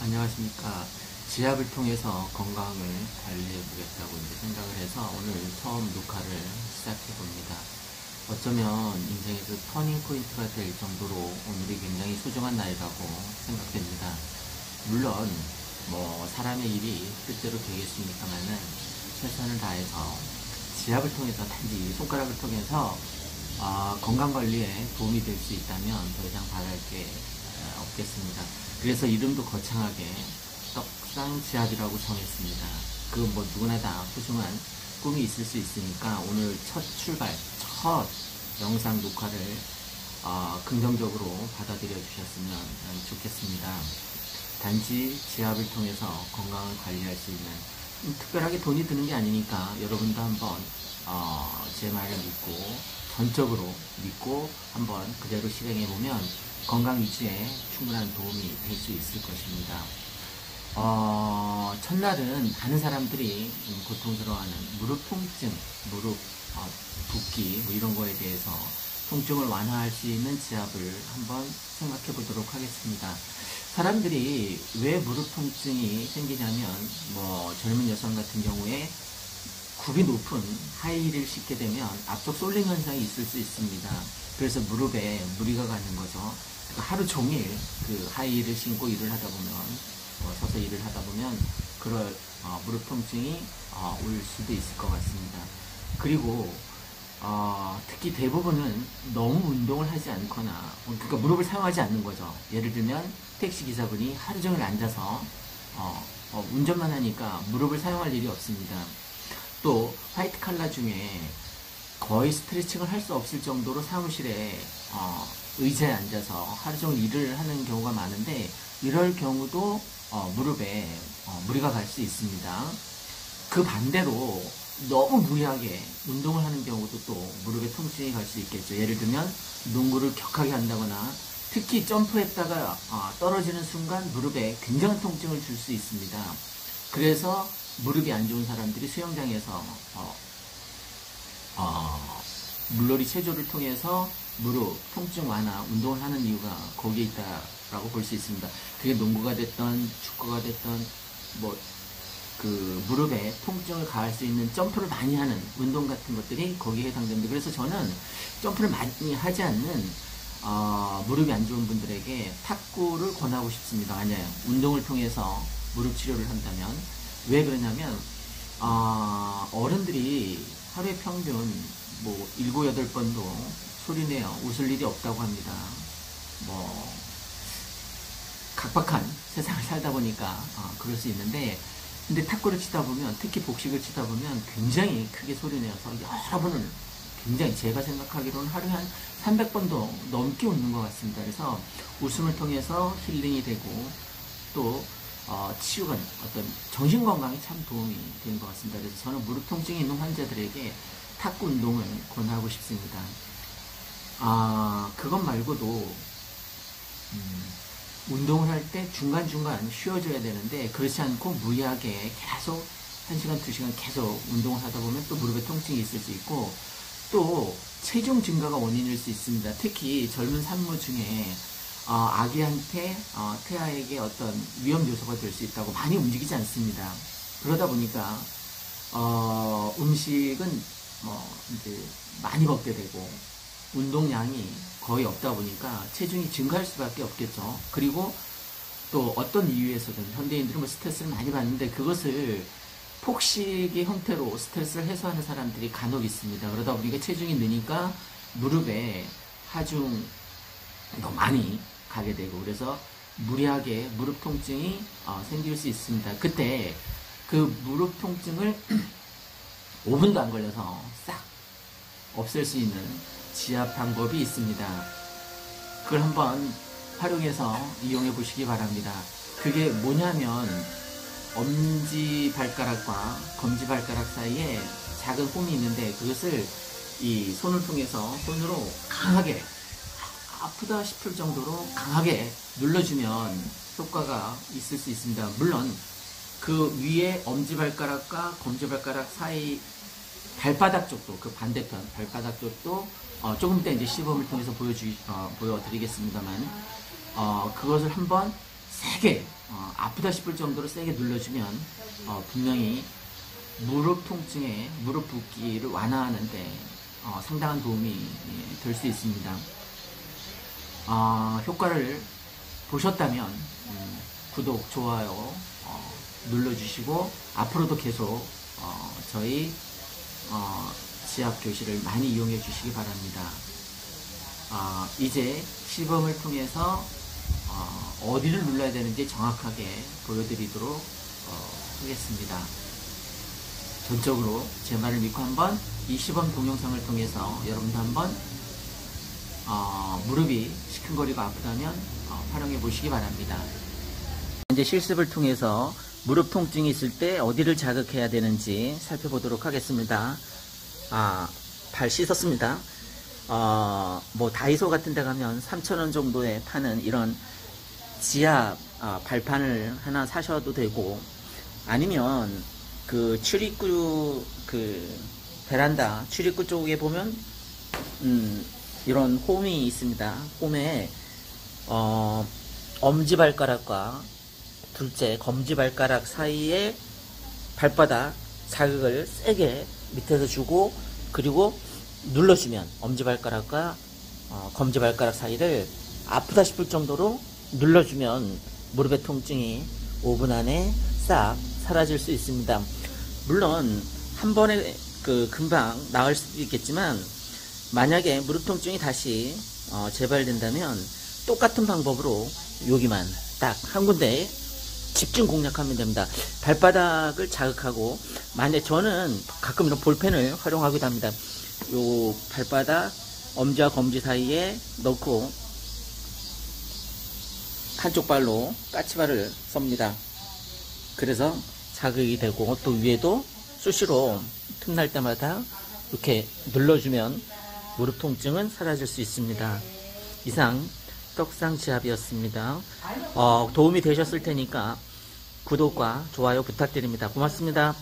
안녕하십니까. 지압을 통해서 건강을 관리해 보겠다고 생각을 해서 오늘 처음 녹화를 시작해 봅니다. 어쩌면 인생에서 터닝 포인트가 될 정도로 오늘이 굉장히 소중한 날이라고 생각됩니다. 물론 사람의 일이 뜻대로 되겠습니까마는 최선을 다해서 지압을 통해서 단지 손가락을 통해서 건강 관리에 도움이 될 수 있다면 더 이상 바랄 게 없겠습니다. 그래서 이름도 거창하게 떡상지압이라고 정했습니다. 그 누구나 다 소중한 꿈이 있을 수 있으니까 오늘 첫 영상 녹화를 긍정적으로 받아들여 주셨으면 좋겠습니다. 단지 지압을 통해서 건강을 관리할 수 있는, 특별하게 돈이 드는 게 아니니까 여러분도 한번 제 말을 믿고 전적으로 믿고 한번 그대로 실행해보면 건강 유지에 충분한 도움이 될 수 있을 것입니다. 첫날은 많은 사람들이 고통스러워하는 무릎 통증, 무릎 붓기 이런 거에 대해서 통증을 완화할 수 있는 지압을 한번 생각해 보도록 하겠습니다. 사람들이 왜 무릎 통증이 생기냐면 젊은 여성 같은 경우에 굽이 높은 하이힐을 신게 되면 앞쪽 쏠림 현상이 있을 수 있습니다. 그래서 무릎에 무리가 가는 거죠. 하루 종일 그 하이힐을 신고 일을 하다 보면, 서서 일을 하다 보면 그럴 무릎 통증이 올 수도 있을 것 같습니다. 그리고 특히 대부분은 너무 운동을 하지 않거나, 그러니까 무릎을 사용하지 않는 거죠. 예를 들면 택시기사분이 하루 종일 앉아서 운전만 하니까 무릎을 사용할 일이 없습니다. 또 화이트 칼라 중에 거의 스트레칭을 할 수 없을 정도로 사무실에 의자에 앉아서 하루 종일 일을 하는 경우가 많은데, 이럴 경우도 무릎에 무리가 갈 수 있습니다. 그 반대로 너무 무리하게 운동을 하는 경우도 또 무릎에 통증이 갈 수 있겠죠. 예를 들면 농구를 격하게 한다거나, 특히 점프했다가 떨어지는 순간 무릎에 굉장한 통증을 줄 수 있습니다. 그래서 무릎이 안 좋은 사람들이 수영장에서 물놀이 체조를 통해서 무릎 통증 완화 운동을 하는 이유가 거기에 있다라고 볼 수 있습니다. 그게 농구가 됐던 축구가 됐던 그 무릎에 통증을 가할 수 있는 점프를 많이 하는 운동 같은 것들이 거기에 해당됩니다. 그래서 저는 점프를 많이 하지 않는 무릎이 안 좋은 분들에게 탁구를 권하고 싶습니다. 만약 운동을 통해서 무릎 치료를 한다면. 왜 그러냐면 어른들이 하루에 평균 7, 8번도 소리내어 웃을 일이 없다고 합니다. 각박한 세상을 살다 보니까 그럴 수 있는데, 근데 탁구를 치다 보면, 특히 복식을 치다 보면 굉장히 크게 소리내어서 여러분은 굉장히, 제가 생각하기로는 하루에 한 300번도 넘게 웃는 것 같습니다. 그래서 웃음을 통해서 힐링이 되고 또 치유가, 어떤 정신건강에 참 도움이 되는 것 같습니다. 그래서 저는 무릎 통증이 있는 환자들에게 탁구 운동을 권하고 싶습니다. 그것 말고도 운동을 할 때 중간중간 쉬어줘야 되는데, 그렇지 않고 무리하게 계속 1시간, 2시간 계속 운동을 하다 보면 또 무릎에 통증이 있을 수 있고, 또 체중 증가가 원인일 수 있습니다. 특히 젊은 산모 중에 아기한테, 태아에게 어떤 위험 요소가 될 수 있다고 많이 움직이지 않습니다. 그러다 보니까 음식은 이제 많이 먹게 되고 운동량이 거의 없다 보니까 체중이 증가할 수밖에 없겠죠. 그리고 또 어떤 이유에서든 현대인들은 스트레스를 많이 받는데, 그것을 폭식의 형태로 스트레스를 해소하는 사람들이 간혹 있습니다. 그러다 보니까 체중이 느니까 무릎에 하중이 더 많이 가게 되고, 그래서 무리하게 무릎 통증이 생길 수 있습니다. 그때 그 무릎 통증을 5분도 안 걸려서 싹 없앨 수 있는 지압 방법이 있습니다. 그걸 한번 활용해서 이용해 보시기 바랍니다. 그게 뭐냐면, 엄지발가락과 검지발가락 사이에 작은 홈이 있는데, 그것을 이 손을 통해서 손으로 강하게, 아프다 싶을 정도로 강하게 눌러주면 효과가 있을 수 있습니다. 물론 그 위에 엄지발가락과 검지발가락 사이 발바닥 쪽도, 그 반대편 발바닥 쪽도 조금 이따 이제 시범을 통해서 보여드리겠습니다만, 그것을 한번 세게 아프다 싶을 정도로 세게 눌러주면 분명히 무릎 통증에 무릎 붓기를 완화하는데 상당한 도움이 될 수 있습니다. 효과를 보셨다면 구독, 좋아요 눌러주시고 앞으로도 계속 저희 지압 교실을 많이 이용해 주시기 바랍니다. 이제 시범을 통해서 어디를 눌러야 되는지 정확하게 보여드리도록 하겠습니다. 전적으로 제 말을 믿고 한번 이 시범 동영상을 통해서 여러분도 한번 무릎이 시큰거리고 아프다면 활용해 보시기 바랍니다. 이제 실습을 통해서 무릎 통증이 있을 때 어디를 자극해야 되는지 살펴보도록 하겠습니다. 발 씻었습니다. 뭐 다이소 같은 데 가면 3,000원 정도에 파는 이런 지압 발판을 하나 사셔도 되고, 아니면 그 출입구 베란다 출입구 쪽에 보면 이런 홈이 있습니다. 홈에 엄지발가락과 둘째 검지발가락 사이에 발바닥 자극을 세게 밑에서 주고, 그리고 눌러주면 엄지발가락과 검지발가락 사이를 아프다 싶을 정도로 눌러주면 무릎의 통증이 5분 안에 싹 사라질 수 있습니다. 물론 한 번에 금방 나을 수도 있겠지만, 만약에 무릎 통증이 다시 재발된다면 똑같은 방법으로 여기만 딱 한 군데에 집중 공략하면 됩니다. 발바닥을 자극하고, 만약 저는 가끔 이런 볼펜을 활용하기도 합니다. 요 발바닥 엄지와 검지 사이에 넣고 한쪽 발로 까치발을 썹니다. 그래서 자극이 되고, 또 위에도 수시로 틈날 때마다 이렇게 눌러주면 무릎 통증은 사라질 수 있습니다. 이상 떡상지압이었습니다. 도움이 되셨을 테니까 구독과 좋아요 부탁드립니다. 고맙습니다.